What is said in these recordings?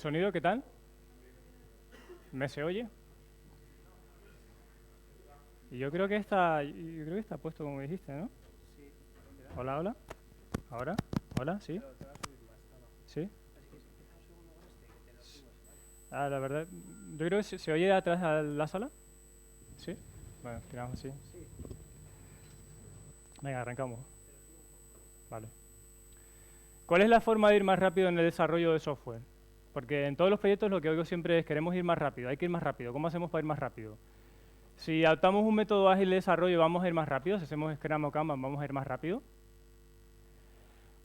¿El sonido qué tal? ¿Me se oye? Y yo creo que está puesto como dijiste, ¿no? Hola, hola. ¿Ahora? ¿Hola? ¿Sí? ¿Sí? Ah, la verdad, yo creo que se oye atrás a la sala. ¿Sí? Bueno, tiramos así. Venga, arrancamos. Vale. ¿Cuál es la forma de ir más rápido en el desarrollo de software? Porque en todos los proyectos lo que oigo siempre es queremos ir más rápido, hay que ir más rápido. ¿Cómo hacemos para ir más rápido? Si adoptamos un método ágil de desarrollo, ¿vamos a ir más rápido? Si hacemos Scrum o Kanban, ¿vamos a ir más rápido?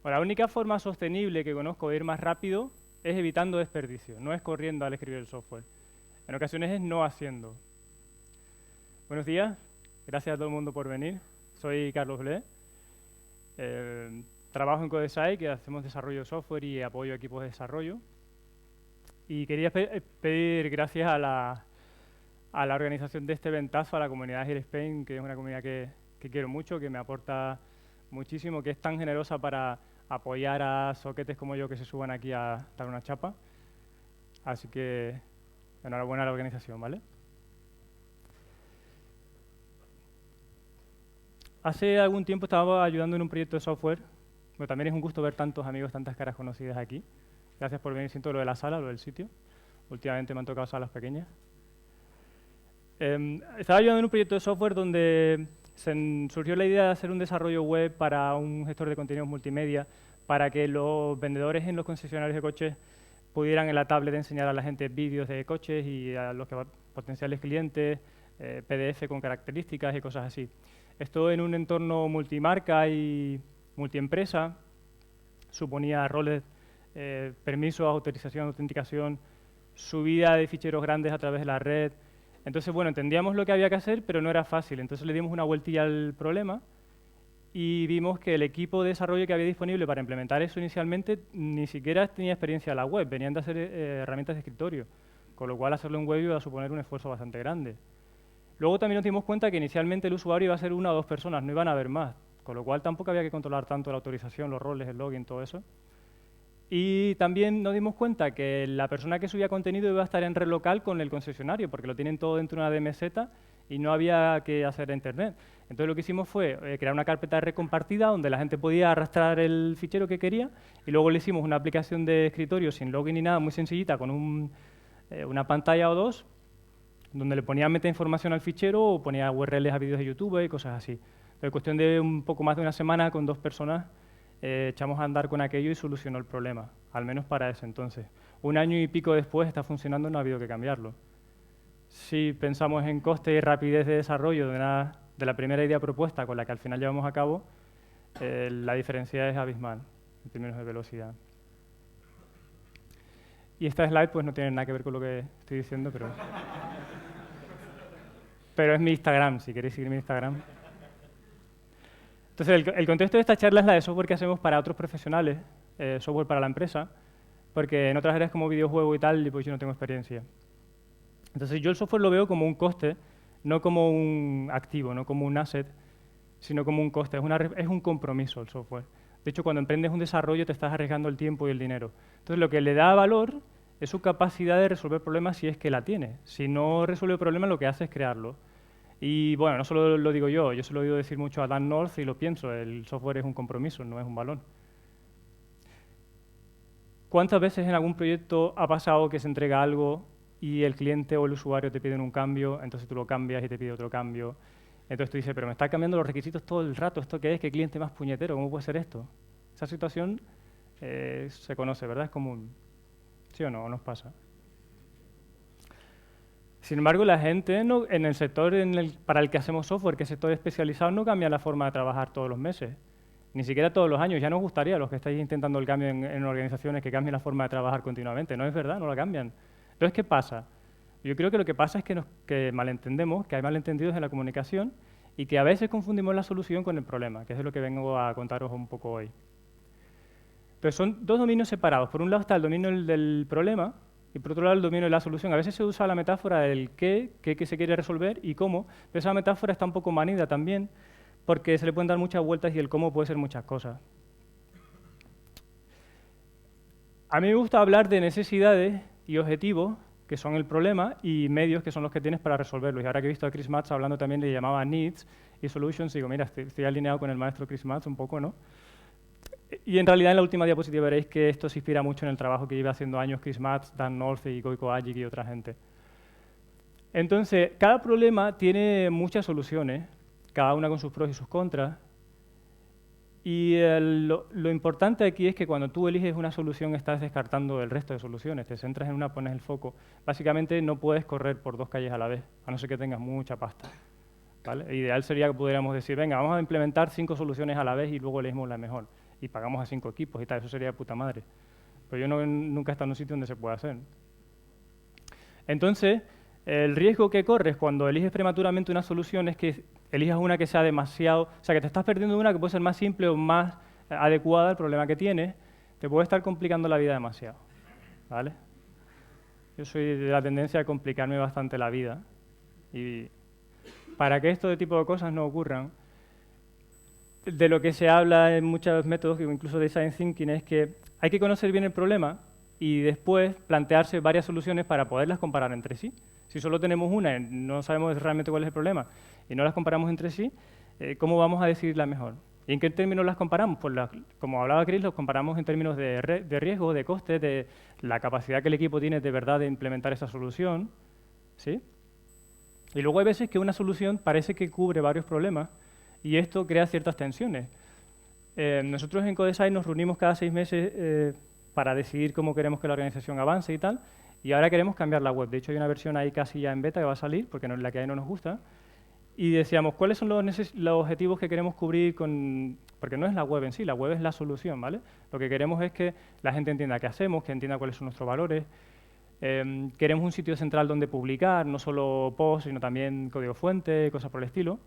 Bueno, la única forma sostenible que conozco de ir más rápido es evitando desperdicio, no es corriendo al escribir el software. En ocasiones es no haciendo. Buenos días, gracias a todo el mundo por venir. Soy Carlos Ble. Trabajo en Codesai, que hacemos desarrollo de software y apoyo a equipos de desarrollo. Y quería pedir gracias a la organización de este eventazo, a la comunidad Agile Spain, que es una comunidad que quiero mucho, que me aporta muchísimo, que es tan generosa para apoyar a soquetes como yo que se suban aquí a dar una chapa. Así que enhorabuena a la organización, ¿vale? Hace algún tiempo estaba ayudando en un proyecto de software. Bueno, también es un gusto ver tantos amigos, tantas caras conocidas aquí. Gracias por venir. Siento lo de la sala, lo del sitio. Últimamente me han tocado salas pequeñas. Estaba ayudando en un proyecto de software donde surgió la idea de hacer un desarrollo web para un gestor de contenidos multimedia para que los vendedores en los concesionarios de coches pudieran en la tablet enseñar a la gente vídeos de coches y a los potenciales clientes, PDF con características y cosas así. Esto en un entorno multimarca y multiempresa suponía roles, permisos, autorización, autenticación, subida de ficheros grandes a través de la red. Entonces, bueno, entendíamos lo que había que hacer, pero no era fácil. Entonces le dimos una vueltilla al problema y vimos que el equipo de desarrollo que había disponible para implementar eso inicialmente ni siquiera tenía experiencia en la web, venían de hacer herramientas de escritorio, con lo cual hacerlo en web iba a suponer un esfuerzo bastante grande. Luego también nos dimos cuenta que inicialmente el usuario iba a ser una o dos personas, no iban a haber más, con lo cual tampoco había que controlar tanto la autorización, los roles, el login, todo eso. Y también nos dimos cuenta que la persona que subía contenido iba a estar en red local con el concesionario, porque lo tienen todo dentro de una DMZ y no había que hacer internet. Entonces lo que hicimos fue crear una carpeta de red compartida donde la gente podía arrastrar el fichero que quería y luego le hicimos una aplicación de escritorio sin login ni nada, muy sencillita, con una pantalla o dos, donde le ponía meta información al fichero o ponía URLs a vídeos de YouTube y cosas así. En cuestión de un poco más de una semana, con 2 personas, echamos a andar con aquello y solucionó el problema, al menos para ese entonces. Un año y pico después está funcionando, no ha habido que cambiarlo. Si pensamos en coste y rapidez de desarrollo de la primera idea propuesta con la que al final llevamos a cabo, la diferencia es abismal en términos de velocidad. Y esta slide pues no tiene nada que ver con lo que estoy diciendo, pero es mi Instagram, si queréis seguir mi Instagram. Entonces, el contexto de esta charla es la de software que hacemos para otros profesionales, software para la empresa, porque en otras áreas como videojuego y tal, pues yo no tengo experiencia. Entonces, yo el software lo veo como un coste, no como un activo, no como un asset, sino como un coste. Es un compromiso el software. De hecho, cuando emprendes un desarrollo te estás arriesgando el tiempo y el dinero. Entonces, lo que le da valor es su capacidad de resolver problemas si es que la tiene. Si no resuelve problemas, lo que hace es crearlo. Y bueno, no solo lo digo yo se lo he oído decir mucho a Dan North y lo pienso, el software es un compromiso, no es un valor. ¿Cuántas veces en algún proyecto ha pasado que se entrega algo y el cliente o el usuario te piden un cambio, entonces tú lo cambias y te pide otro cambio? Entonces tú dices, pero me está cambiando los requisitos todo el rato, ¿esto qué es? ¿Qué cliente más puñetero? ¿Cómo puede ser esto? Esa situación se conoce, ¿verdad? Es común. ¿Sí o no? ¿O nos pasa? Sin embargo, la gente en el sector para el que hacemos software, que es sector especializado, no cambia la forma de trabajar todos los meses, ni siquiera todos los años. Ya nos gustaría, los que estáis intentando el cambio en organizaciones, que cambien la forma de trabajar continuamente. No es verdad, no la cambian. Entonces, ¿qué pasa? Yo creo que lo que pasa es que malentendemos, que hay malentendidos en la comunicación y que a veces confundimos la solución con el problema, que es de lo que vengo a contaros un poco hoy. Entonces, son dos dominios separados. Por un lado está el dominio del problema, y por otro lado el dominio de la solución. A veces se usa la metáfora del qué se quiere resolver y cómo, pero esa metáfora está un poco manida también, porque se le pueden dar muchas vueltas y el cómo puede ser muchas cosas. A mí me gusta hablar de necesidades y objetivos, que son el problema, y medios, que son los que tienes para resolverlos. Y ahora que he visto a Chris Matz hablando también, le llamaba needs y solutions, digo, mira, estoy alineado con el maestro Chris Matz un poco, ¿no? Y en realidad en la última diapositiva veréis que esto se inspira mucho en el trabajo que lleva haciendo años Chris Matz, Dan North y Gojko Ajic y otra gente. Entonces, cada problema tiene muchas soluciones, cada una con sus pros y sus contras. Y lo importante aquí es que cuando tú eliges una solución estás descartando el resto de soluciones, te centras en una, pones el foco. Básicamente no puedes correr por dos calles a la vez, a no ser que tengas mucha pasta, ¿vale? Ideal sería que pudiéramos decir, venga, vamos a implementar 5 soluciones a la vez y luego elegimos la mejor. Y pagamos a 5 equipos y tal, eso sería de puta madre. Pero yo nunca he estado en un sitio donde se pueda hacer. Entonces, el riesgo que corres cuando eliges prematuramente una solución es que elijas una que sea demasiado... O sea, que te estás perdiendo una que puede ser más simple o más adecuada al problema que tienes, te puede estar complicando la vida demasiado, ¿vale? Yo soy de la tendencia a complicarme bastante la vida. Y para que este tipo de cosas no ocurran, de lo que se habla en muchos métodos, incluso de Design Thinking, es que hay que conocer bien el problema y después plantearse varias soluciones para poderlas comparar entre sí. Si solo tenemos una y no sabemos realmente cuál es el problema y no las comparamos entre sí, ¿cómo vamos a decidir la mejor? ¿Y en qué términos las comparamos? Pues como hablaba Chris, los comparamos en términos de riesgo, de coste, de la capacidad que el equipo tiene de verdad de implementar esa solución, ¿sí? Y luego hay veces que una solución parece que cubre varios problemas y esto crea ciertas tensiones. Nosotros en CoDesign nos reunimos cada 6 meses para decidir cómo queremos que la organización avance y tal, y ahora queremos cambiar la web. De hecho, hay una versión ahí casi ya en beta que va a salir, porque la que hay no nos gusta, y decíamos, ¿cuáles son los objetivos que queremos cubrir con...? Porque no es la web en sí, la web es la solución, ¿vale? Lo que queremos es que la gente entienda qué hacemos, que entienda cuáles son nuestros valores. Queremos un sitio central donde publicar, no solo posts, sino también código fuente, cosas por el estilo.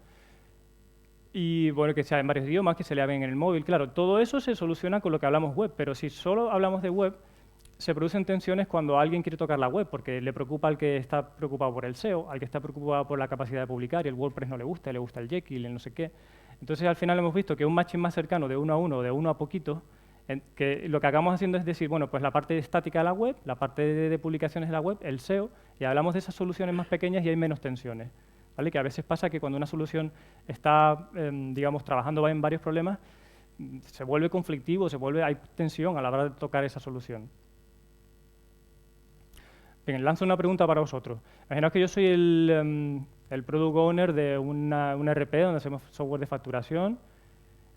Y bueno, que sea en varios idiomas, que se lea bien en el móvil. Claro, todo eso se soluciona con lo que hablamos web, pero si solo hablamos de web, se producen tensiones cuando alguien quiere tocar la web, porque le preocupa al que está preocupado por el SEO, al que está preocupado por la capacidad de publicar, y el WordPress no le gusta el Jekyll, el no sé qué. Entonces, al final hemos visto que un matching más cercano de uno a uno, de uno a poquito, que lo que acabamos haciendo es decir, bueno, pues la parte estática de la web, la parte de publicaciones de la web, el SEO, y hablamos de esas soluciones más pequeñas y hay menos tensiones. ¿Vale? Que a veces pasa que cuando una solución está, digamos, trabajando en varios problemas, se vuelve conflictivo, hay tensión a la hora de tocar esa solución. Bien, lanzo una pregunta para vosotros. Imaginaos que yo soy el product owner de una RP donde hacemos software de facturación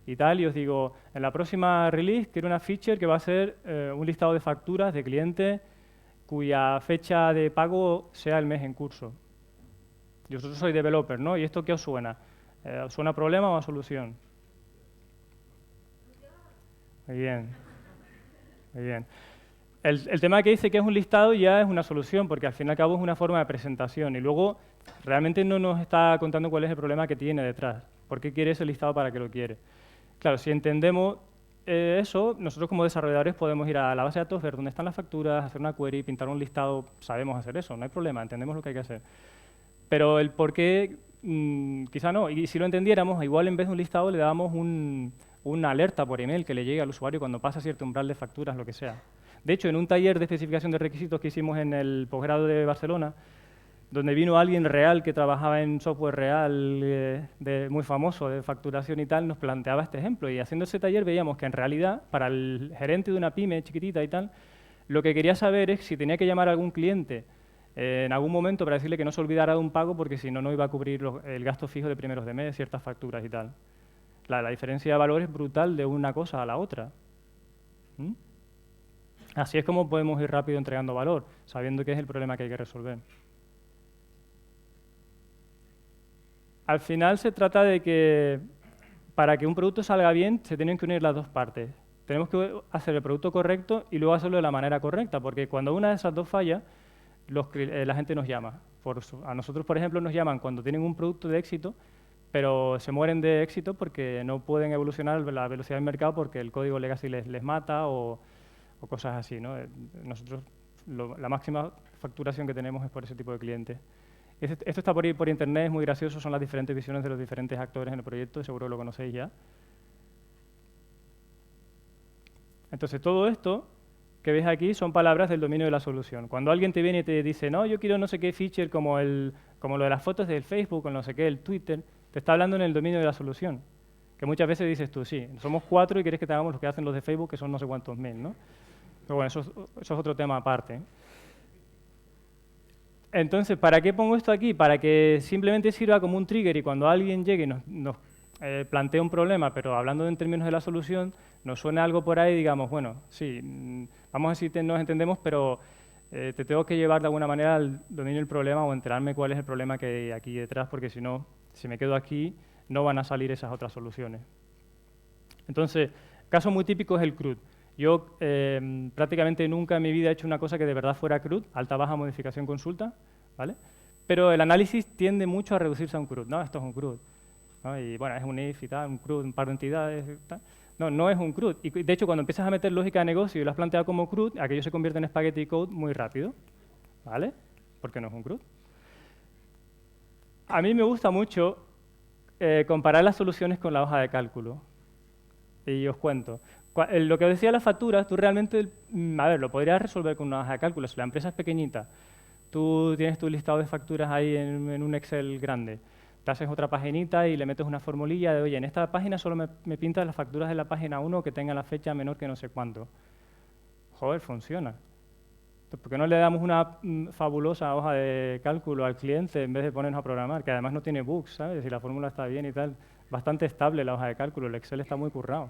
y tal, y os digo, en la próxima release quiero una feature que va a ser un listado de facturas de clientes cuya fecha de pago sea el mes en curso. Y vosotros sois developer, ¿no? ¿Y esto qué os suena? ¿Os suena a problema o a solución? Muy bien. Muy bien. El tema que dice que es un listado ya es una solución, porque al fin y al cabo es una forma de presentación. Y luego realmente no nos está contando cuál es el problema que tiene detrás. ¿Por qué quiere ese listado? ¿Para qué lo quiere? Claro, si entendemos eso, nosotros como desarrolladores podemos ir a la base de datos, ver dónde están las facturas, hacer una query, pintar un listado. Sabemos hacer eso, no hay problema, entendemos lo que hay que hacer. Pero el por qué, quizá no. Y si lo entendiéramos, igual en vez de un listado le dábamos una alerta por email que le llegue al usuario cuando pasa cierto umbral de facturas, lo que sea. De hecho, en un taller de especificación de requisitos que hicimos en el posgrado de Barcelona, donde vino alguien real que trabajaba en software real muy famoso de facturación y tal, nos planteaba este ejemplo. Y haciendo ese taller veíamos que en realidad, para el gerente de una pyme chiquitita y tal, lo que quería saber es si tenía que llamar a algún cliente en algún momento para decirle que no se olvidara de un pago porque si no, no iba a cubrir el gasto fijo de primeros de mes, ciertas facturas y tal. La diferencia de valor es brutal de una cosa a la otra. ¿Mm? Así es como podemos ir rápido entregando valor, sabiendo qué es el problema que hay que resolver. Al final se trata de que para que un producto salga bien se tienen que unir las dos partes. Tenemos que hacer el producto correcto y luego hacerlo de la manera correcta, porque cuando una de esas dos falla, la gente nos llama. A nosotros, por ejemplo, nos llaman cuando tienen un producto de éxito, pero se mueren de éxito porque no pueden evolucionar a la velocidad del mercado porque el código legacy les mata o cosas así, ¿no? Nosotros, la máxima facturación que tenemos es por ese tipo de clientes. Esto está por internet, es muy gracioso, son las diferentes visiones de los diferentes actores en el proyecto, seguro que lo conocéis ya. Entonces, todo esto que ves aquí son palabras del dominio de la solución. Cuando alguien te viene y te dice, no, yo quiero no sé qué feature como lo de las fotos del Facebook, o no sé qué, el Twitter, te está hablando en el dominio de la solución. Que muchas veces dices tú, sí, somos 4 y quieres que te hagamos lo que hacen los de Facebook, que son no sé cuántos mil, ¿no? Pero bueno, eso es otro tema aparte. Entonces, ¿para qué pongo esto aquí? Para que simplemente sirva como un trigger y cuando alguien llegue y nos plantea un problema, pero hablando en términos de la solución, nos suena algo por ahí y digamos, bueno, sí, vamos a decir que nos entendemos, pero te tengo que llevar de alguna manera al dominio del problema o enterarme cuál es el problema que hay aquí detrás, porque si no, si me quedo aquí, no van a salir esas otras soluciones. Entonces, caso muy típico es el CRUD. Yo prácticamente nunca en mi vida he hecho una cosa que de verdad fuera CRUD, alta, baja, modificación, consulta, ¿vale? Pero el análisis tiende mucho a reducirse a un CRUD. No, esto es un CRUD, ¿no? Y bueno, es un if y tal, un CRUD, un par de entidades y tal. No, no es un CRUD. Y de hecho, cuando empiezas a meter lógica de negocio y lo has planteado como CRUD, aquello se convierte en spaghetti code muy rápido, ¿vale? Porque no es un CRUD. A mí me gusta mucho comparar las soluciones con la hoja de cálculo. Y os cuento. Lo que os decía de las facturas, tú realmente, a ver, lo podrías resolver con una hoja de cálculo. Si la empresa es pequeñita, tú tienes tu listado de facturas ahí en un Excel grande. Te haces otra paginita y le metes una formulilla de, oye, en esta página solo me pintas las facturas de la página 1 que tengan la fecha menor que no sé cuánto. Joder, funciona. ¿Por qué no le damos una fabulosa hoja de cálculo al cliente en vez de ponernos a programar? Que además no tiene bugs, ¿sabes? Si la fórmula está bien y tal. Bastante estable la hoja de cálculo, el Excel está muy currado.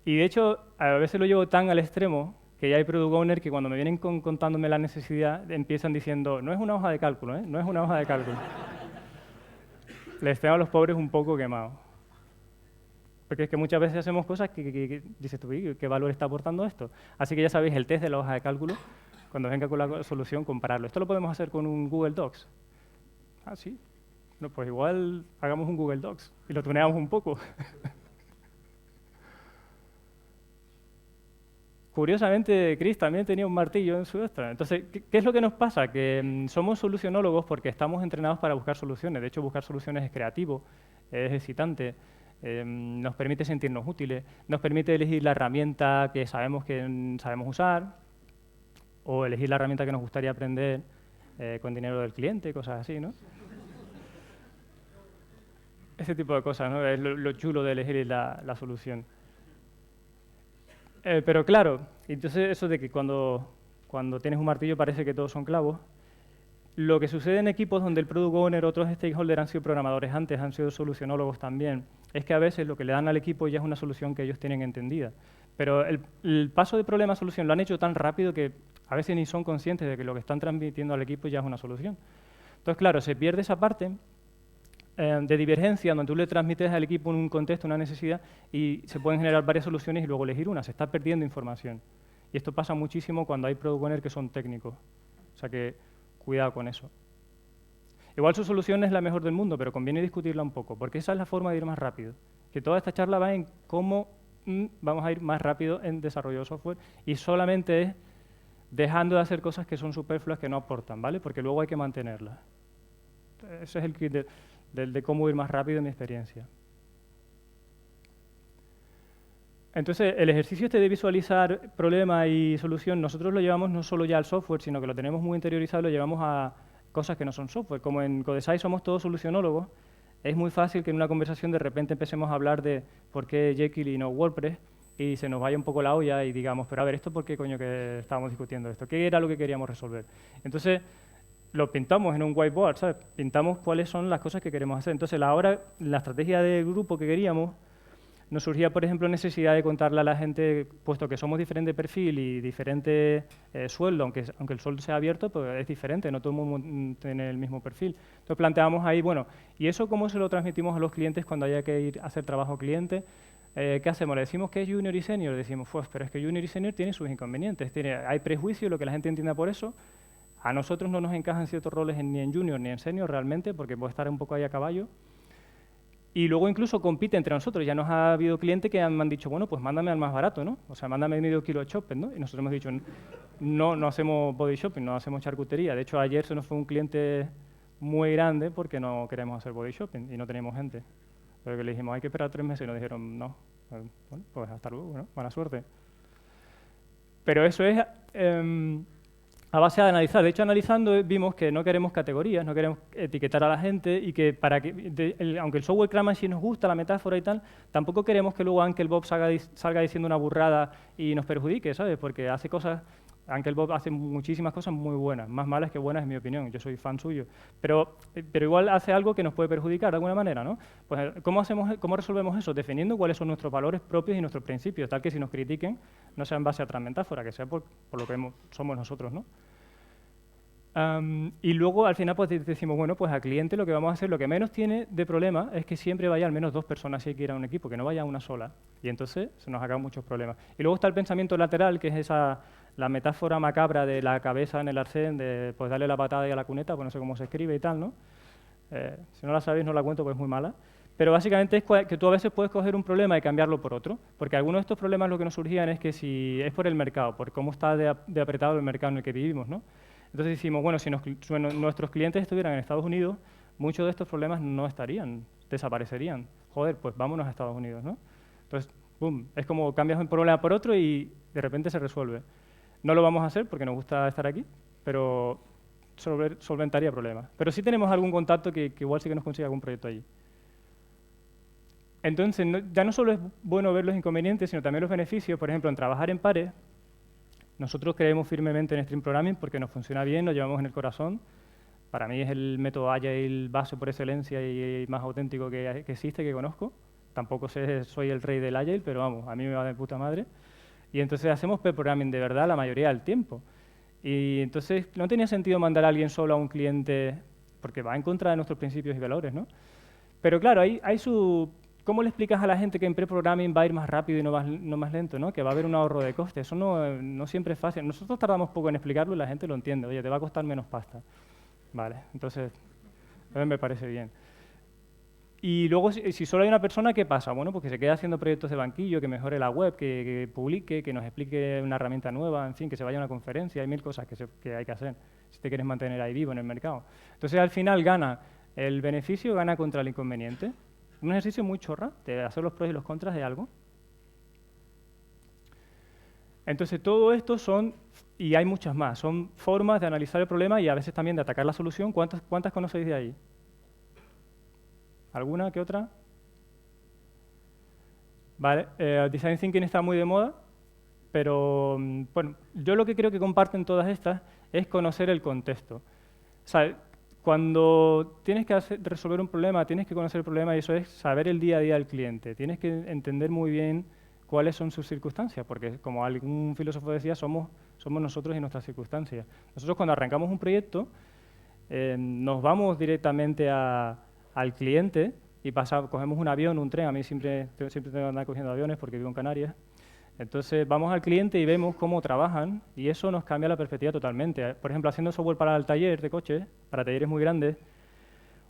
Y de hecho, a veces lo llevo tan al extremo que ya hay product owner que cuando me vienen contándome la necesidad empiezan diciendo, no es una hoja de cálculo, ¿eh? No es una hoja de cálculo. Les tengo a los pobres un poco quemados. Porque es que muchas veces hacemos cosas que dices tú, ¿qué valor está aportando esto? Así que ya sabéis, el test de la hoja de cálculo, cuando venga con la solución, compararlo. Esto lo podemos hacer con un Google Docs. Ah, sí. No, pues igual hagamos un Google Docs y lo tuneamos un poco. Curiosamente, Chris también tenía un martillo en su extra. Entonces, ¿qué es lo que nos pasa? Que somos solucionólogos porque estamos entrenados para buscar soluciones. De hecho, buscar soluciones es creativo, es excitante, nos permite sentirnos útiles, nos permite elegir la herramienta que sabemos sabemos usar o elegir la herramienta que nos gustaría aprender con dinero del cliente, cosas así, ¿no? Ese tipo de cosas, ¿no? Es lo chulo de elegir la solución. Pero claro, entonces eso de que cuando tienes un martillo parece que todos son clavos, lo que sucede en equipos donde el product owner o otros stakeholders han sido programadores antes, han sido solucionólogos también, es que a veces lo que le dan al equipo ya es una solución que ellos tienen entendida. Pero el paso de problema a solución lo han hecho tan rápido que a veces ni son conscientes de que lo que están transmitiendo al equipo ya es una solución. Entonces, claro, se pierde esa parte de divergencia, donde tú le transmites al equipo un contexto, una necesidad, y se pueden generar varias soluciones y luego elegir una. Se está perdiendo información. Y esto pasa muchísimo cuando hay product owners que son técnicos. O sea que cuidado con eso. Igual su solución no es la mejor del mundo, pero conviene discutirla un poco, porque esa es la forma de ir más rápido. Que toda esta charla va en cómo vamos a ir más rápido en desarrollo de software y solamente es dejando de hacer cosas que son superfluas, que no aportan, ¿vale? Porque luego hay que mantenerlas. Ese es el kit de cómo ir más rápido en mi experiencia. Entonces, el ejercicio este de visualizar problema y solución, nosotros lo llevamos no solo ya al software, sino que lo tenemos muy interiorizado y lo llevamos a cosas que no son software. Como en Codesai somos todos solucionólogos, es muy fácil que en una conversación de repente empecemos a hablar de por qué Jekyll y no WordPress y se nos vaya un poco la olla y digamos, pero a ver, ¿esto por qué coño que estábamos discutiendo esto? ¿Qué era lo que queríamos resolver? Entonces, lo pintamos en un whiteboard, ¿sabes? Pintamos cuáles son las cosas que queremos hacer. Entonces, la estrategia de grupo que queríamos nos surgía, por ejemplo, necesidad de contarle a la gente, puesto que somos diferente perfil y diferente sueldo, aunque el sueldo sea abierto, pues es diferente, no todo el mundo tiene el mismo perfil. Entonces planteamos ahí, bueno, ¿y eso cómo se lo transmitimos a los clientes cuando haya que ir a hacer trabajo cliente? ¿Qué hacemos? ¿Le decimos que es junior y senior? Decimos, pues, pero es que junior y senior tienen sus inconvenientes, hay prejuicio, lo que la gente entienda por eso. A nosotros no nos encajan ciertos roles ni en junior ni en senior realmente, porque puede estar un poco ahí a caballo. Y luego incluso compite entre nosotros. Ya nos ha habido clientes que me han dicho, bueno, pues mándame al más barato, ¿no? O sea, mándame medio kilo de shopping, ¿no? Y nosotros hemos dicho, no hacemos body shopping, no hacemos charcutería. De hecho, ayer se nos fue un cliente muy grande porque no queremos hacer body shopping y no tenemos gente. Pero que le dijimos, hay que esperar 3 meses y nos dijeron, no. Bueno, pues hasta luego, ¿no? Buena suerte. Pero eso es a base de analizar. De hecho, analizando vimos que no queremos categorías, no queremos etiquetar a la gente y que aunque el software Crash Machine nos gusta, la metáfora y tal, tampoco queremos que luego Uncle Bob salga diciendo una burrada y nos perjudique, ¿sabes? Porque hace cosas, Uncle Bob hace muchísimas cosas muy buenas, más malas que buenas en mi opinión, yo soy fan suyo, pero igual hace algo que nos puede perjudicar de alguna manera, ¿no? Pues ¿cómo resolvemos eso? Definiendo cuáles son nuestros valores propios y nuestros principios, tal que si nos critiquen no sea en base a otra metáfora, que sea por lo que somos nosotros, ¿no? Y luego al final pues decimos, bueno, pues al cliente lo que vamos a hacer, lo que menos tiene de problema es que siempre vaya al menos 2 personas si hay que ir a un equipo, que no vaya una sola. Y entonces se nos acaban muchos problemas. Y luego está el pensamiento lateral, que es la metáfora macabra de la cabeza en el arcén, de pues darle la patada y a la cuneta, pues no sé cómo se escribe y tal, ¿no? Si no la sabéis no la cuento, pues es muy mala. Pero básicamente es que tú a veces puedes coger un problema y cambiarlo por otro, porque algunos de estos problemas lo que nos surgían es que si es por el mercado, por cómo está de apretado el mercado en el que vivimos, ¿no? Entonces decimos, bueno, si nuestros clientes estuvieran en Estados Unidos, muchos de estos problemas no estarían, desaparecerían. Joder, pues vámonos a Estados Unidos, ¿no? Entonces, boom, es como cambias un problema por otro y de repente se resuelve. No lo vamos a hacer porque nos gusta estar aquí, pero solventaría problemas. Pero sí tenemos algún contacto que igual sí que nos consiga algún proyecto allí. Entonces, ya no solo es bueno ver los inconvenientes, sino también los beneficios. Por ejemplo, en trabajar en pares, nosotros creemos firmemente en Stream Programming porque nos funciona bien, lo llevamos en el corazón. Para mí es el método Agile base por excelencia y más auténtico que existe, que conozco. Tampoco soy el rey del Agile, pero vamos, a mí me va de puta madre. Y entonces hacemos pair programming de verdad la mayoría del tiempo. Y entonces no tenía sentido mandar a alguien solo a un cliente porque va en contra de nuestros principios y valores, ¿no? Pero claro, hay su... ¿Cómo le explicas a la gente que en pre-programming va a ir más rápido y no más lento, ¿no? Que va a haber un ahorro de costes? Eso no siempre es fácil. Nosotros tardamos poco en explicarlo y la gente lo entiende. Oye, te va a costar menos pasta. Vale, entonces, a mí me parece bien. Y luego, si solo hay una persona, ¿qué pasa? Bueno, pues que se quede haciendo proyectos de banquillo, que mejore la web, que publique, que nos explique una herramienta nueva, en fin, que se vaya a una conferencia. Hay 1000 cosas que hay que hacer si te quieres mantener ahí vivo en el mercado. Entonces, al final gana el beneficio, gana contra el inconveniente. Un ejercicio muy chorra de hacer los pros y los contras de algo. Entonces, todo esto son, y hay muchas más, son formas de analizar el problema y a veces también de atacar la solución. ¿Cuántas conocéis de ahí? ¿Alguna que otra? Vale, Design Thinking está muy de moda, pero bueno, yo lo que creo que comparten todas estas es conocer el contexto. O sea, cuando tienes que resolver un problema, tienes que conocer el problema y eso es saber el día a día del cliente. Tienes que entender muy bien cuáles son sus circunstancias, porque como algún filósofo decía, somos nosotros y nuestras circunstancias. Nosotros cuando arrancamos un proyecto, nos vamos directamente al cliente y cogemos un avión, un tren. A mí siempre tengo que andar cogiendo aviones porque vivo en Canarias. Entonces vamos al cliente y vemos cómo trabajan y eso nos cambia la perspectiva totalmente. Por ejemplo, haciendo software para el taller de coches, para talleres muy grandes,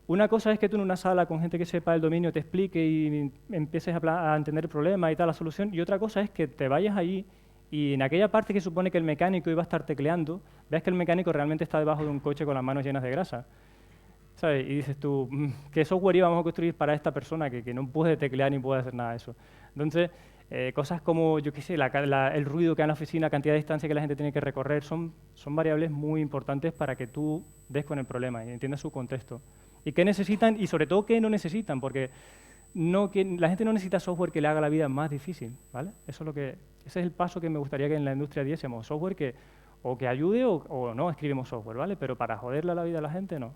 una cosa es que tú en una sala con gente que sepa el dominio te explique y empieces a entender el problema y tal, la solución, y otra cosa es que te vayas allí y en aquella parte que supone que el mecánico iba a estar tecleando, veas que el mecánico realmente está debajo de un coche con las manos llenas de grasa. ¿Sabes? Y dices tú, ¿qué software íbamos a construir para esta persona que no puede teclear ni puede hacer nada de eso? Entonces, cosas como, yo qué sé, el ruido que hay en la oficina, cantidad de distancia que la gente tiene que recorrer, son variables muy importantes para que tú des con el problema y entiendas su contexto. Y qué necesitan y sobre todo qué no necesitan, porque la gente no necesita software que le haga la vida más difícil, ¿vale? Ese es el paso que me gustaría que en la industria diésemos, software que o que ayude o no escribimos software, ¿vale? Pero para joderle la vida a la gente, no.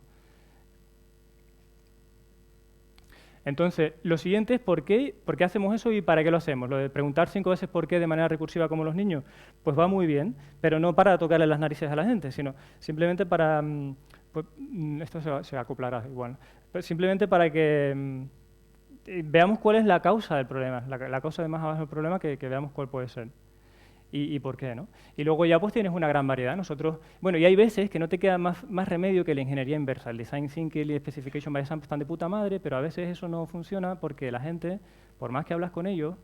Entonces, lo siguiente es ¿por qué hacemos eso y para qué lo hacemos? Lo de preguntar 5 veces por qué de manera recursiva como los niños, pues va muy bien, pero no para tocarle las narices a la gente, sino simplemente para... esto se acoplará igual. Pero simplemente para que veamos cuál es la causa del problema, la causa de más abajo del problema, que veamos cuál puede ser. Y por qué, ¿no? Y luego ya pues tienes una gran variedad. Bueno, y hay veces que no te queda más remedio que la ingeniería inversa. El design thinking y el specification by example están de puta madre, pero a veces eso no funciona porque la gente, por más que hablas con ellos,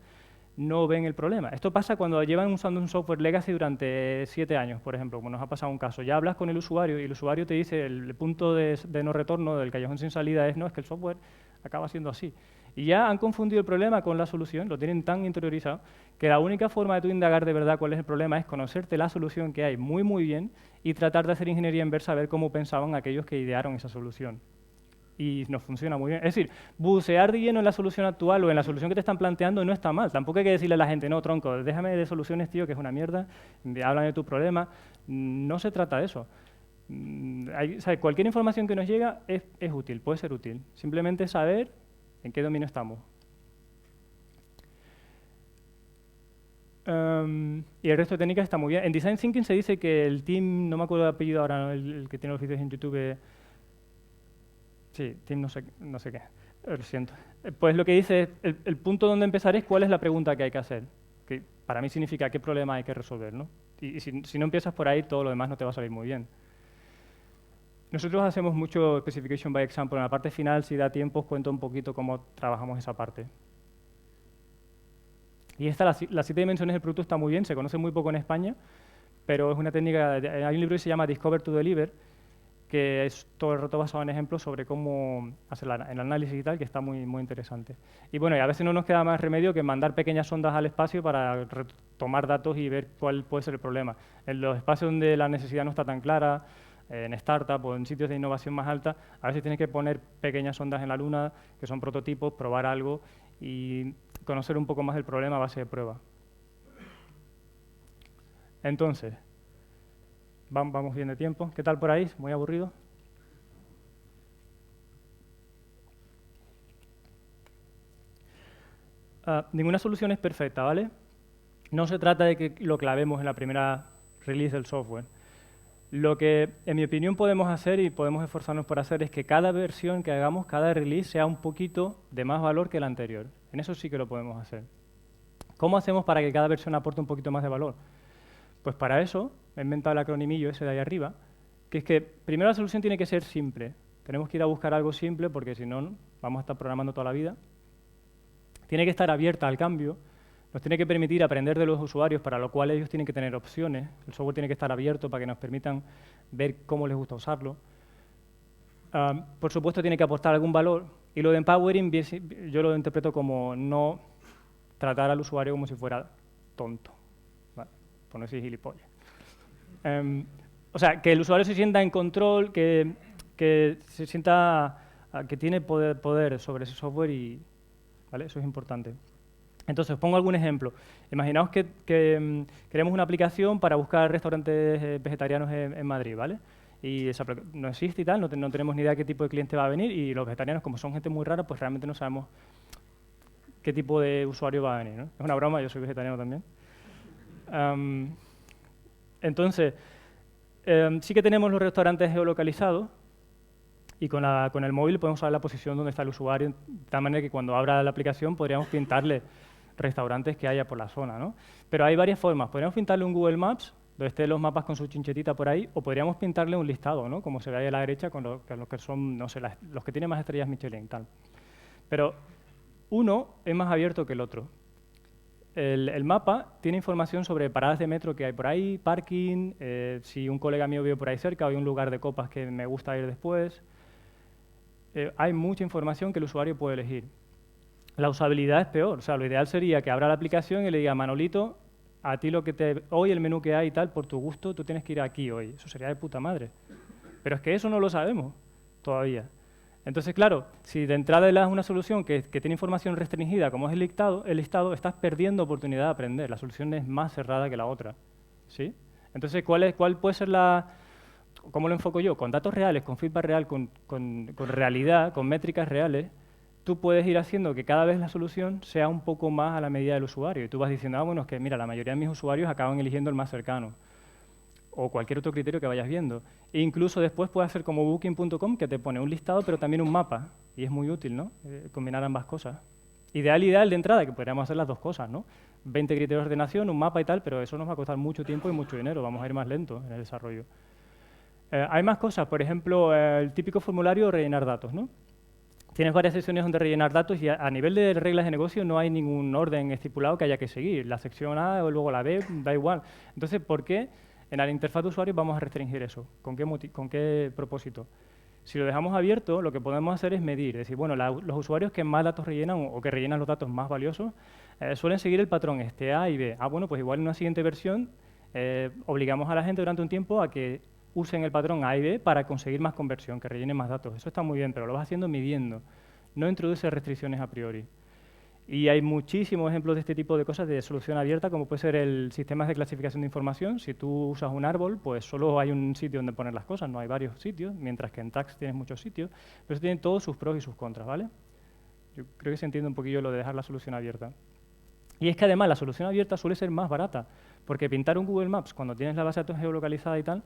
no ven el problema. Esto pasa cuando llevan usando un software legacy durante 7 años, por ejemplo, como nos ha pasado un caso. Ya hablas con el usuario y el usuario te dice el punto de no retorno del callejón sin salida es, no, es que el software acaba siendo así. Y ya han confundido el problema con la solución, lo tienen tan interiorizado, que la única forma de tú indagar de verdad cuál es el problema es conocerte la solución que hay muy, muy bien y tratar de hacer ingeniería inversa a ver cómo pensaban aquellos que idearon esa solución. Y nos funciona muy bien. Es decir, bucear de lleno en la solución actual o en la solución que te están planteando no está mal. Tampoco hay que decirle a la gente, no, tronco, déjame de soluciones, tío, que es una mierda, háblame de tu problema. No se trata de eso. O sea, cualquier información que nos llega es útil, puede ser útil. Simplemente saber en qué dominio estamos. Y el resto de técnicas está muy bien. En Design Thinking se dice que el team, no me acuerdo el apellido ahora, ¿no? el que tiene los vídeos en YouTube, sí, team no sé qué, lo siento. Pues lo que dice es, el punto donde empezar es cuál es la pregunta que hay que hacer, que para mí significa qué problema hay que resolver, ¿no? Y si no empiezas por ahí, todo lo demás no te va a salir muy bien. Nosotros hacemos mucho Specification by Example. En la parte final, si da tiempo, os cuento un poquito cómo trabajamos esa parte. Y las 7 dimensiones del producto está muy bien, se conoce muy poco en España, pero es una técnica, hay un libro que se llama Discover to Deliver, que es todo el rato basado en ejemplos sobre cómo hacer el análisis y tal, que está muy, muy interesante. Y bueno, y a veces no nos queda más remedio que mandar pequeñas sondas al espacio para tomar datos y ver cuál puede ser el problema. En los espacios donde la necesidad no está tan clara, en startup o en sitios de innovación más alta, a veces tienes que poner pequeñas sondas en la Luna, que son prototipos, probar algo y conocer un poco más del problema a base de prueba. Entonces, vamos bien de tiempo. ¿Qué tal por ahí? ¿Muy aburrido? Ninguna solución es perfecta, ¿vale? No se trata de que lo clavemos en la primera release del software. Lo que, en mi opinión, podemos hacer y podemos esforzarnos por hacer es que cada versión que hagamos, cada release, sea un poquito de más valor que la anterior. En eso sí que lo podemos hacer. ¿Cómo hacemos para que cada versión aporte un poquito más de valor? Pues para eso he inventado el acronimillo ese de ahí arriba, que es que primero la solución tiene que ser simple. Tenemos que ir a buscar algo simple porque si no, vamos a estar programando toda la vida. Tiene que estar abierta al cambio. Nos tiene que permitir aprender de los usuarios, para lo cual ellos tienen que tener opciones. El software tiene que estar abierto para que nos permitan ver cómo les gusta usarlo. Por supuesto, tiene que aportar algún valor. Y lo de empowering, yo lo interpreto como no tratar al usuario como si fuera tonto, ¿vale? Por no decir gilipollas. O sea, que el usuario se sienta en control, que se sienta que tiene poder sobre ese software y, ¿vale? Eso es importante. Entonces, os pongo algún ejemplo. Imaginaos que queremos una aplicación para buscar restaurantes vegetarianos en Madrid, ¿vale? Y esa no existe y tal, no tenemos ni idea de qué tipo de cliente va a venir y los vegetarianos, como son gente muy rara, pues realmente no sabemos qué tipo de usuario va a venir, ¿no? Es una broma, yo soy vegetariano también. Entonces, sí que tenemos los restaurantes geolocalizados y con el móvil podemos saber la posición donde está el usuario, de tal manera que cuando abra la aplicación podríamos pintarle restaurantes que haya por la zona, ¿no? Pero hay varias formas. Podríamos pintarle un Google Maps, donde estén los mapas con su chinchetita por ahí, o podríamos pintarle un listado, ¿no? Como se ve ahí a la derecha, con los que son, no sé, los que tienen más estrellas Michelin, tal. Pero uno es más abierto que el otro. El mapa tiene información sobre paradas de metro que hay por ahí, parking, si un colega mío vive por ahí cerca o hay un lugar de copas que me gusta ir después. Hay mucha información que el usuario puede elegir. La usabilidad es peor. O sea, lo ideal sería que abra la aplicación y le diga, Manolito, a ti hoy el menú que hay y tal, por tu gusto, tú tienes que ir aquí hoy. Eso sería de puta madre. Pero es que eso no lo sabemos todavía. Entonces, claro, si de entrada le das una solución que tiene información restringida, como es el listado, estás perdiendo oportunidad de aprender. La solución es más cerrada que la otra, ¿sí? Entonces, ¿cuál puede ser ¿cómo lo enfoco yo? Con datos reales, con feedback real, con realidad, con métricas reales, tú puedes ir haciendo que cada vez la solución sea un poco más a la medida del usuario. Y tú vas diciendo, bueno, es que mira, la mayoría de mis usuarios acaban eligiendo el más cercano. O cualquier otro criterio que vayas viendo. E incluso después puedes hacer como Booking.com, que te pone un listado, pero también un mapa. Y es muy útil, ¿no? Combinar ambas cosas. Ideal de entrada, que podríamos hacer las dos cosas, ¿no? 20 criterios de ordenación, un mapa y tal, pero eso nos va a costar mucho tiempo y mucho dinero. Vamos a ir más lento en el desarrollo. Hay más cosas, por ejemplo, el típico formulario de rellenar datos, ¿no? Tienes varias secciones donde rellenar datos y a nivel de reglas de negocio no hay ningún orden estipulado que haya que seguir. La sección A o luego la B, da igual. Entonces, ¿por qué en la interfaz de usuario vamos a restringir eso? ¿Con qué propósito? Si lo dejamos abierto, lo que podemos hacer es medir, es decir, bueno, los usuarios que más datos rellenan o que rellenan los datos más valiosos suelen seguir el patrón A y B. Bueno, pues igual en una siguiente versión obligamos a la gente durante un tiempo a que usen el patrón A y B para conseguir más conversión, que rellenen más datos. Eso está muy bien, pero lo vas haciendo midiendo. No introduce restricciones a priori. Y hay muchísimos ejemplos de este tipo de cosas de solución abierta, como puede ser el sistema de clasificación de información. Si tú usas un árbol, pues solo hay un sitio donde poner las cosas, no hay varios sitios, mientras que en Tax tienes muchos sitios. Pero eso tiene todos sus pros y sus contras, ¿vale? Yo creo que se entiende un poquillo lo de dejar la solución abierta. Y es que además la solución abierta suele ser más barata, porque pintar un Google Maps cuando tienes la base de datos geolocalizada y tal,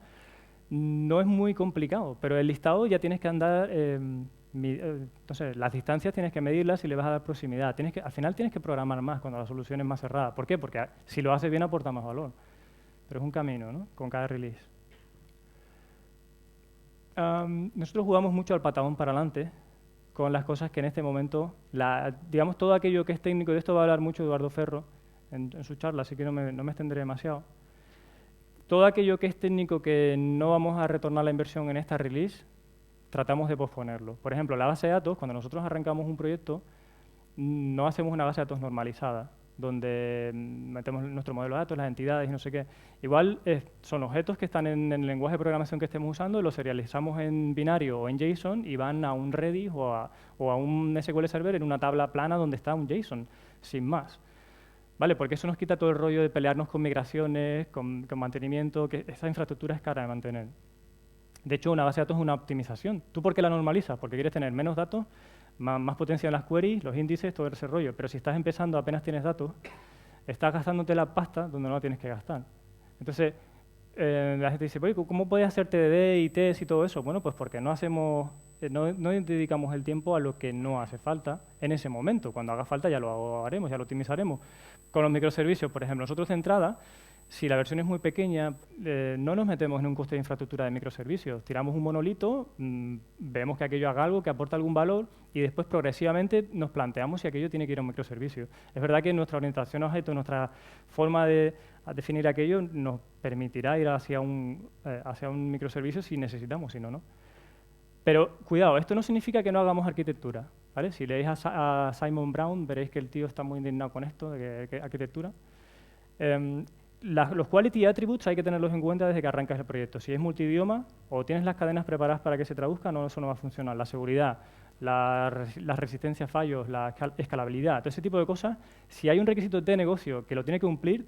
no es muy complicado, pero el listado ya tienes que andar, entonces las distancias tienes que medirlas y le vas a dar proximidad. Al final tienes que programar más cuando la solución es más cerrada. ¿Por qué? Porque si lo haces bien aporta más valor, pero es un camino, ¿no? Con cada release. Nosotros jugamos mucho al patadón para adelante con las cosas que en este momento, digamos, todo aquello que es técnico, de esto va a hablar mucho Eduardo Ferro en su charla, así que no me extenderé demasiado. Todo aquello que es técnico que no vamos a retornar la inversión en esta release, tratamos de posponerlo. Por ejemplo, la base de datos, cuando nosotros arrancamos un proyecto, no hacemos una base de datos normalizada, donde metemos nuestro modelo de datos, las entidades y no sé qué. Igual son objetos que están en el lenguaje de programación que estemos usando, los serializamos en binario o en JSON y van a un Redis o a un SQL Server en una tabla plana donde está un JSON, sin más. ¿Vale? Porque eso nos quita todo el rollo de pelearnos con migraciones, con mantenimiento, que esa infraestructura es cara de mantener. De hecho, una base de datos es una optimización. ¿Tú por qué la normalizas? Porque quieres tener menos datos, más potencia en las queries, los índices, todo ese rollo. Pero si estás empezando, apenas tienes datos, estás gastándote la pasta donde no la tienes que gastar. Entonces, la gente dice, ¿cómo puedes hacer TDD y test y todo eso? Bueno, pues porque no dedicamos el tiempo a lo que no hace falta en ese momento. Cuando haga falta ya lo haremos, ya lo optimizaremos. Con los microservicios, por ejemplo, nosotros de entrada, si la versión es muy pequeña, no nos metemos en un coste de infraestructura de microservicios. Tiramos un monolito, vemos que aquello haga algo, que aporta algún valor, y después progresivamente nos planteamos si aquello tiene que ir a un microservicio. Es verdad que nuestra orientación a objetos, nuestra forma de definir aquello, nos permitirá ir hacia un microservicio si necesitamos, si no, no. Pero cuidado, esto no significa que no hagamos arquitectura, ¿vale? Si leéis a Simon Brown, veréis que el tío está muy indignado con esto, de que arquitectura. Los quality attributes hay que tenerlos en cuenta desde que arrancas el proyecto. Si es multidioma o tienes las cadenas preparadas para que se traduzcan, eso no va a funcionar. La seguridad, la resistencia a fallos, la escalabilidad, todo ese tipo de cosas, si hay un requisito de negocio que lo tiene que cumplir,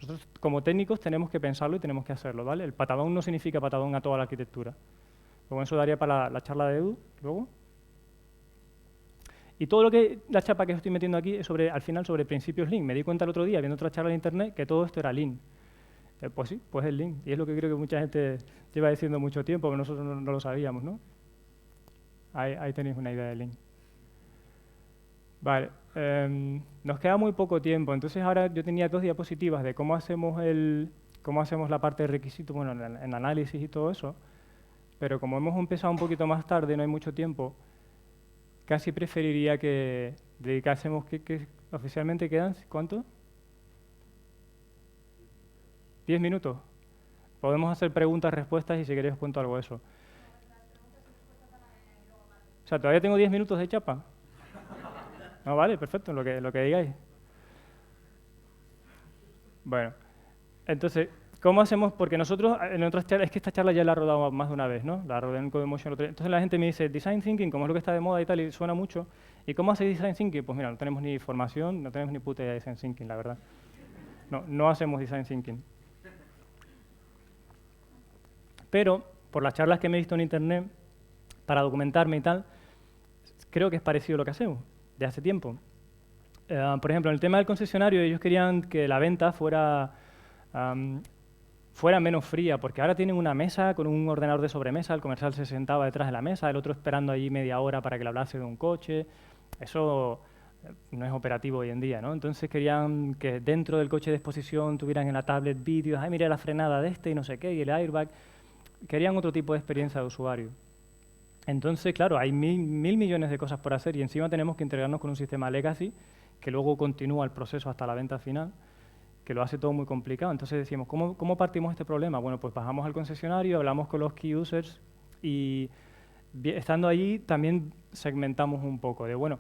nosotros como técnicos tenemos que pensarlo y tenemos que hacerlo, ¿vale? El patadón no significa patadón a toda la arquitectura. Luego eso daría para la charla de Edu, luego. Y todo la chapa que estoy metiendo aquí es al final sobre principios Lean. Me di cuenta el otro día, viendo otra charla de internet, que todo esto era Lean. Pues sí, pues es Lean. Y es lo que creo que mucha gente lleva diciendo mucho tiempo, pero nosotros no lo sabíamos, ¿no? Ahí tenéis una idea de Lean. Vale, nos queda muy poco tiempo. Entonces ahora yo tenía 2 diapositivas de cómo hacemos la parte de requisitos, bueno, en análisis y todo eso. Pero como hemos empezado un poquito más tarde, no hay mucho tiempo, casi preferiría que dedicásemos, que oficialmente quedan, ¿cuánto? 10 minutos. Podemos hacer preguntas, respuestas y si queréis os cuento algo de eso. O sea, ¿todavía tengo 10 minutos de chapa? No, vale, perfecto, lo que digáis. Bueno, entonces, ¿cómo hacemos? Porque nosotros, en otras charlas, es que esta charla ya la he rodado más de una vez, ¿no? La rodé en CodeMotion. Entonces la gente me dice, Design Thinking, como es lo que está de moda y tal, y suena mucho. ¿Y cómo hace Design Thinking? Pues mira, no tenemos ni formación, no tenemos ni puta idea de Design Thinking, la verdad. No hacemos Design Thinking. Pero, por las charlas que me he visto en Internet, para documentarme y tal, creo que es parecido a lo que hacemos, de hace tiempo. Por ejemplo, en el tema del concesionario, ellos querían que la venta fuera menos fría, porque ahora tienen una mesa con un ordenador de sobremesa, el comercial se sentaba detrás de la mesa, el otro esperando allí media hora para que le hablase de un coche. Eso no es operativo hoy en día, ¿no? Entonces querían que dentro del coche de exposición tuvieran en la tablet vídeos, ¡ay, mira la frenada de este y no sé qué, y el airbag! Querían otro tipo de experiencia de usuario. Entonces, claro, hay mil millones de cosas por hacer y encima tenemos que integrarnos con un sistema legacy que luego continúa el proceso hasta la venta final, que lo hace todo muy complicado. Entonces decimos, ¿cómo partimos este problema? Bueno, pues bajamos al concesionario, hablamos con los key users y estando allí también segmentamos un poco de, bueno,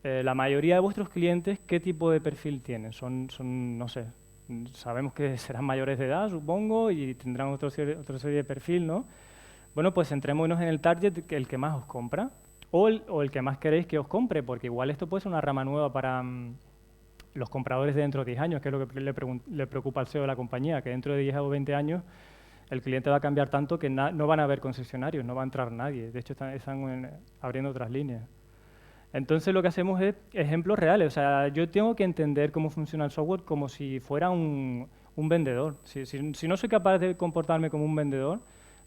la mayoría de vuestros clientes, ¿qué tipo de perfil tienen? No sé, sabemos que serán mayores de edad, supongo, y tendrán otra serie de perfil, ¿no? Bueno, pues centrémonos en el target, el que más os compra, o el que más queréis que os compre, porque igual esto puede ser una rama nueva para los compradores de dentro de 10 años, que es lo que le preocupa al CEO de la compañía, que dentro de 10 o 20 años el cliente va a cambiar tanto que no van a haber concesionarios, no va a entrar nadie. De hecho, están abriendo otras líneas. Entonces, lo que hacemos es ejemplos reales. O sea, yo tengo que entender cómo funciona el software como si fuera un vendedor. Si no soy capaz de comportarme como un vendedor,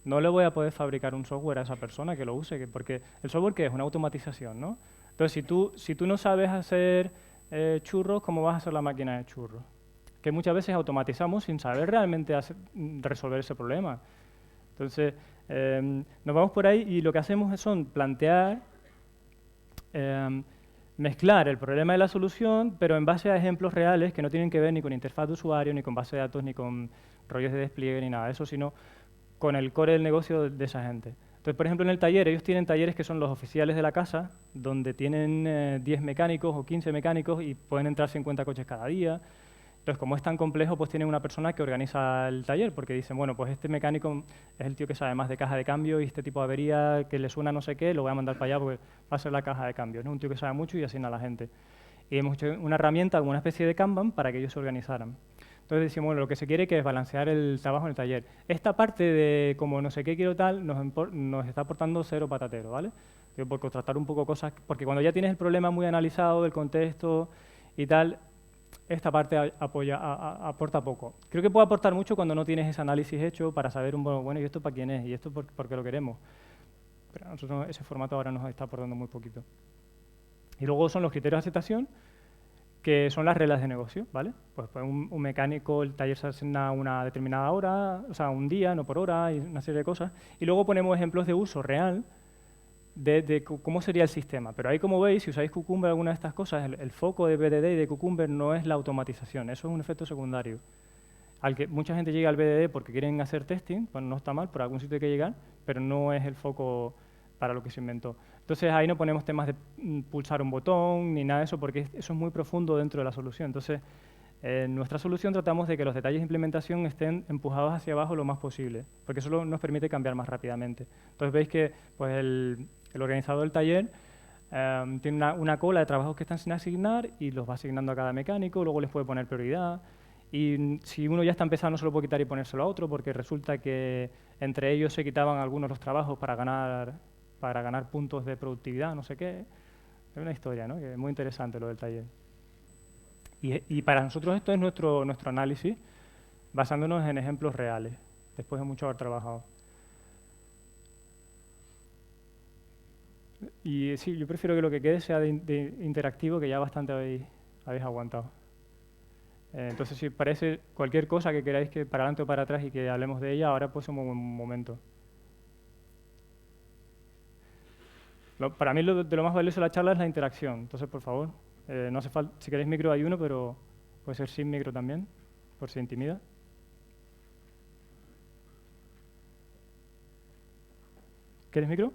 no le voy a poder fabricar un software a esa persona que lo use, porque el software, ¿qué es? Una automatización, ¿no? Entonces, si tú no sabes hacer churros, ¿cómo vas a hacer la máquina de churros? Que muchas veces automatizamos sin saber realmente resolver ese problema. Entonces, nos vamos por ahí y lo que hacemos son plantear, mezclar el problema y la solución, pero en base a ejemplos reales que no tienen que ver ni con interfaz de usuario, ni con base de datos, ni con rollos de despliegue, ni nada de eso, sino con el core del negocio de esa gente. Entonces, por ejemplo, en el taller, ellos tienen talleres que son los oficiales de la casa, donde tienen 10 mecánicos o 15 mecánicos y pueden entrar 50 coches cada día. Entonces, como es tan complejo, pues tienen una persona que organiza el taller, porque dicen, bueno, pues este mecánico es el tío que sabe más de caja de cambio y este tipo de avería que le suena no sé qué, lo voy a mandar para allá porque va a ser la caja de cambio. Es un tío que sabe mucho y asigna a la gente. Y hemos hecho una herramienta, como una especie de Kanban, para que ellos se organizaran. Entonces decimos, bueno, lo que se quiere que es balancear el trabajo en el taller. Esta parte de como no sé qué quiero tal, nos está aportando cero patatero, ¿vale? Por contrastar un poco cosas, porque cuando ya tienes el problema muy analizado, el contexto y tal, esta parte aporta poco. Creo que puede aportar mucho cuando no tienes ese análisis hecho para saber bueno, ¿y esto para quién es? ¿Y esto por qué lo queremos? Pero a nosotros ese formato ahora nos está aportando muy poquito. Y luego son los criterios de aceptación, que son las reglas de negocio, ¿vale? Pues un mecánico, el taller se asigna una determinada hora, o sea, un día, no por hora, y una serie de cosas. Y luego ponemos ejemplos de uso real de cómo sería el sistema. Pero ahí, como veis, si usáis Cucumber, alguna de estas cosas, el foco de BDD y de Cucumber no es la automatización, eso es un efecto secundario. Al que mucha gente llega al BDD porque quieren hacer testing, bueno, no está mal, por algún sitio hay que llegar, pero no es el foco para lo que se inventó. Entonces ahí no ponemos temas de pulsar un botón ni nada de eso, porque eso es muy profundo dentro de la solución. Entonces, en nuestra solución tratamos de que los detalles de implementación estén empujados hacia abajo lo más posible, porque eso nos permite cambiar más rápidamente. Entonces veis que pues, el organizador del taller tiene una cola de trabajos que están sin asignar y los va asignando a cada mecánico, luego les puede poner prioridad. Y si uno ya está empezando, no se lo puede quitar y ponérselo a otro, porque resulta que entre ellos se quitaban algunos los trabajos para ganar puntos de productividad, no sé qué. Es una historia, ¿no? Que es muy interesante lo del taller. Y para nosotros esto es nuestro análisis, basándonos en ejemplos reales, después de mucho haber trabajado. Y sí, yo prefiero que lo que quede sea de interactivo, que ya bastante habéis aguantado. Entonces, si parece cualquier cosa que queráis que para adelante o para atrás y que hablemos de ella, ahora pues es un buen momento. Para mí de lo más valioso de la charla es la interacción. Entonces, por favor, no hace falta, si queréis micro hay uno, pero puede ser sin micro también, por si intimida. ¿Quieres micro?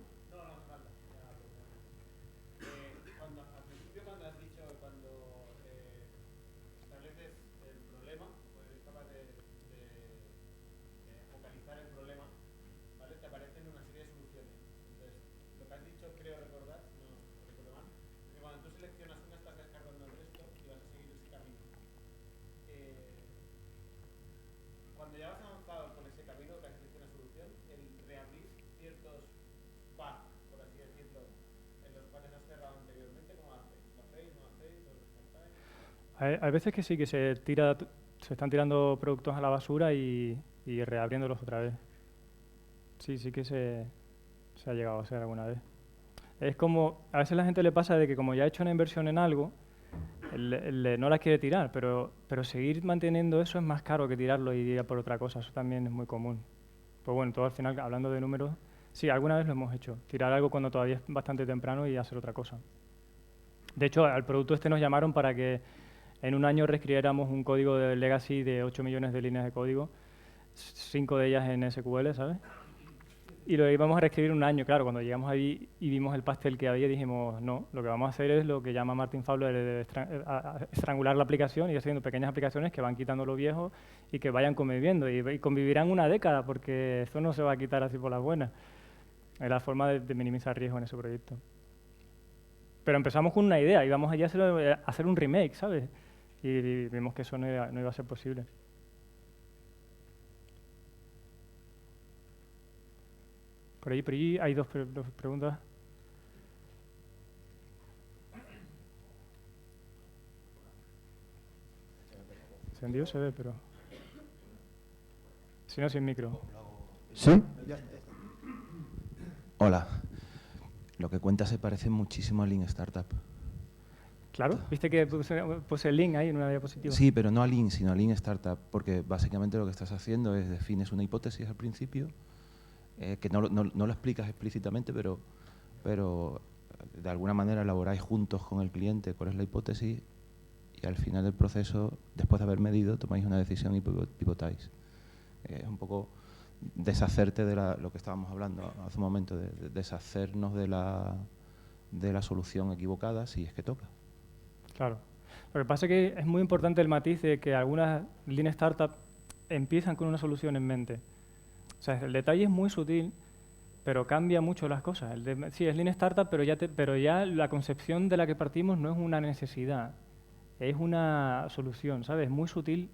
Hay veces que sí, que se están tirando productos a la basura y reabriéndolos otra vez. Sí que se ha llegado a hacer alguna vez. Es como, a veces a la gente le pasa de que como ya ha hecho una inversión en algo, no la quiere tirar, pero seguir manteniendo eso es más caro que tirarlo y ir a por otra cosa. Eso también es muy común. Pues bueno, todo al final, hablando de números, sí, alguna vez lo hemos hecho. Tirar algo cuando todavía es bastante temprano y hacer otra cosa. De hecho, al producto este nos llamaron para que en un año reescribiéramos un código de legacy de 8 millones de líneas de código, 5 de ellas en SQL, ¿sabes? Y lo íbamos a reescribir un año, claro. Cuando llegamos ahí y vimos el pastel que había, dijimos, no, lo que vamos a hacer es lo que llama Martin Fowler de estrangular la aplicación y ir haciendo pequeñas aplicaciones que van quitando lo viejo y que vayan conviviendo. Y convivirán una década, porque esto no se va a quitar así por las buenas. Es la forma de minimizar riesgo en ese proyecto. Pero empezamos con una idea, íbamos allá a hacer un remake, ¿sabes? Y vimos que eso no iba a ser posible. Por ahí hay dos preguntas. Encendido se ve, pero... Si no, sin micro. ¿Sí? Hola. Lo que cuenta se parece muchísimo a Lean Startup. Claro, viste que puse el link ahí en una diapositiva. Sí, pero no a Lean, sino a Lean Startup, porque básicamente lo que estás haciendo es defines una hipótesis al principio, que no lo explicas explícitamente, pero de alguna manera elaboráis juntos con el cliente cuál es la hipótesis y al final del proceso, después de haber medido, tomáis una decisión y pivotáis. Es un poco deshacerte de lo que estábamos hablando hace un momento, de deshacernos de la solución equivocada si es que toca. Claro. Lo que pasa es que es muy importante el matiz de que algunas Lean Startup empiezan con una solución en mente. O sea, el detalle es muy sutil, pero cambia mucho las cosas. Sí, es Lean Startup, pero ya la concepción de la que partimos no es una necesidad, es una solución, ¿sabes? Es muy sutil,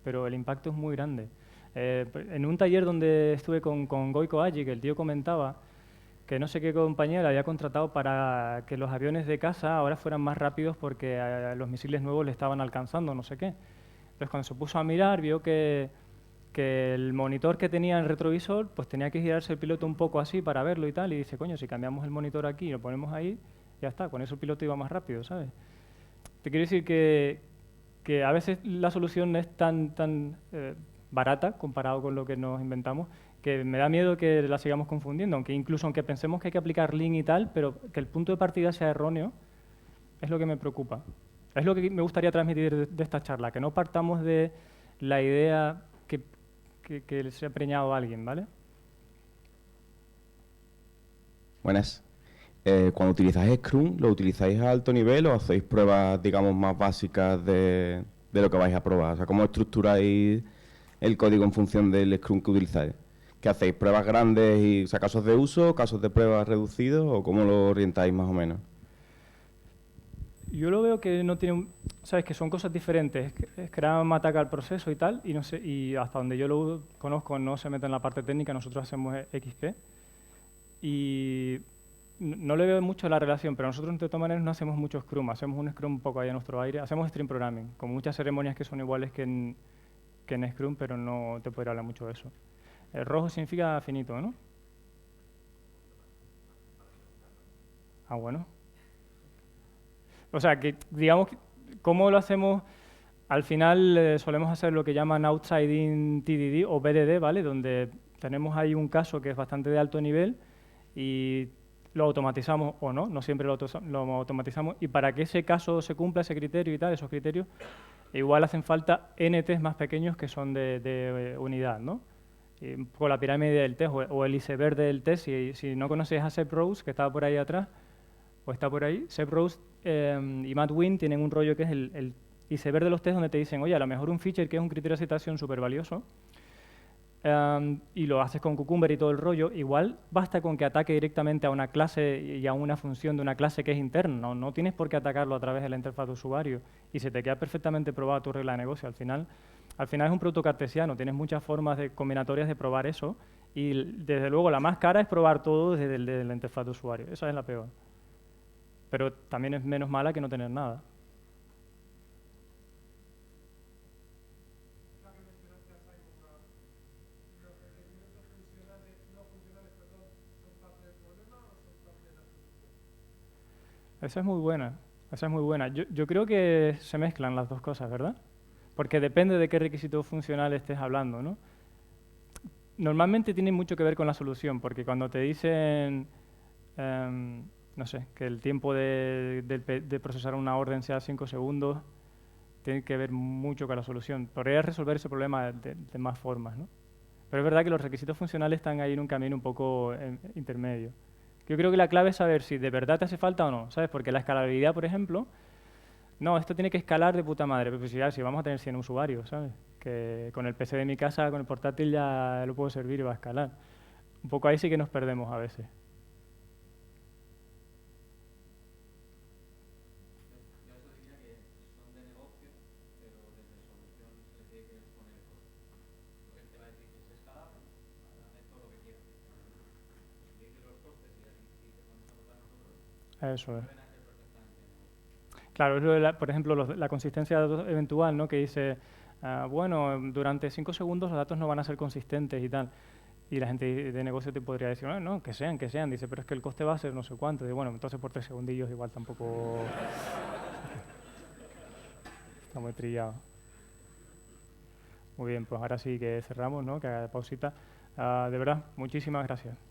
pero el impacto es muy grande. En un taller donde estuve con Goiko Aji, que el tío comentaba que no sé qué compañía le había contratado para que los aviones de caza ahora fueran más rápidos porque los misiles nuevos le estaban alcanzando, no sé qué. Entonces, cuando se puso a mirar, vio que el monitor que tenía en el retrovisor, pues tenía que girarse el piloto un poco así para verlo y tal, y dice, coño, si cambiamos el monitor aquí y lo ponemos ahí, ya está, con eso el piloto iba más rápido, ¿sabes? Te quiero decir que a veces la solución es tan barata comparado con lo que nos inventamos, que me da miedo que la sigamos confundiendo, aunque pensemos que hay que aplicar Lean y tal, pero que el punto de partida sea erróneo, es lo que me preocupa. Es lo que me gustaría transmitir de esta charla, que no partamos de la idea que se ha preñado a alguien, ¿vale? Buenas. Cuando utilizáis Scrum, ¿lo utilizáis a alto nivel o hacéis pruebas, digamos, más básicas de lo que vais a probar? O sea, ¿cómo estructuráis el código en función del Scrum que utilizáis? ¿Qué hacéis? ¿Pruebas grandes y, o sea, casos de uso, casos de pruebas reducidos o cómo lo orientáis más o menos? Yo lo veo que no tiene, sabes, que son cosas diferentes. Scrum ataca el proceso y tal, y no sé, y hasta donde yo lo conozco no se mete en la parte técnica. Nosotros hacemos XP y no le veo mucho la relación, pero nosotros de todas maneras no hacemos mucho Scrum, hacemos un Scrum un poco ahí a nuestro aire, hacemos Stream Programming, con muchas ceremonias que son iguales que en Scrum, pero no te podría hablar mucho de eso. El rojo significa finito, ¿no? Ah, bueno. O sea, que digamos, ¿cómo lo hacemos? Al final solemos hacer lo que llaman Outside-in TDD o BDD, ¿vale? Donde tenemos ahí un caso que es bastante de alto nivel y lo automatizamos o no, no siempre lo automatizamos, y para que ese caso se cumpla, ese criterio y tal, esos criterios, igual hacen falta NTs más pequeños que son de unidad, ¿no? Y un poco la pirámide del test o el iceberg del test. Si no conoces a Seb Rose, que estaba por ahí atrás, o está por ahí, Seb Rose y Matt Wynn tienen un rollo que es el iceberg de los test, donde te dicen, oye, a lo mejor un feature que es un criterio de aceptación súper valioso, y lo haces con Cucumber y todo el rollo, igual basta con que ataque directamente a una clase y a una función de una clase que es interna, no tienes por qué atacarlo a través de la interfaz de usuario y se te queda perfectamente probada tu regla de negocio. Al final es un producto cartesiano, tienes muchas formas combinatorias de probar eso y desde luego la más cara es probar todo desde la interfaz de usuario, esa es la peor. Pero también es menos mala que no tener nada. Esa es muy buena, esa es muy buena. Yo creo que se mezclan las dos cosas, ¿verdad? Porque depende de qué requisito funcional estés hablando, ¿no? Normalmente tiene mucho que ver con la solución, porque cuando te dicen, no sé, que el tiempo de procesar una orden sea 5 segundos, tiene que ver mucho con la solución. Podrías resolver ese problema de más formas, ¿no? Pero es verdad que los requisitos funcionales están ahí en un camino un poco intermedio. Yo creo que la clave es saber si de verdad te hace falta o no, ¿sabes? Porque la escalabilidad, por ejemplo, no, esto tiene que escalar de puta madre, pero si vamos a tener 100 usuarios, ¿sabes? Que con el PC de mi casa, con el portátil ya lo puedo servir y va a escalar. Un poco ahí sí que nos perdemos a veces. Eso es. Claro, es lo de por ejemplo, la consistencia de datos eventual, ¿no? Que dice, bueno, durante 5 segundos los datos no van a ser consistentes y tal. Y la gente de negocio te podría decir, no, no, que sean, que sean. Dice, pero es que el coste va a ser no sé cuánto. Y bueno, entonces por 3 segundillos igual tampoco está muy trillado. Muy bien, pues ahora sí que cerramos, ¿no? Que haga pausita. De verdad, muchísimas gracias.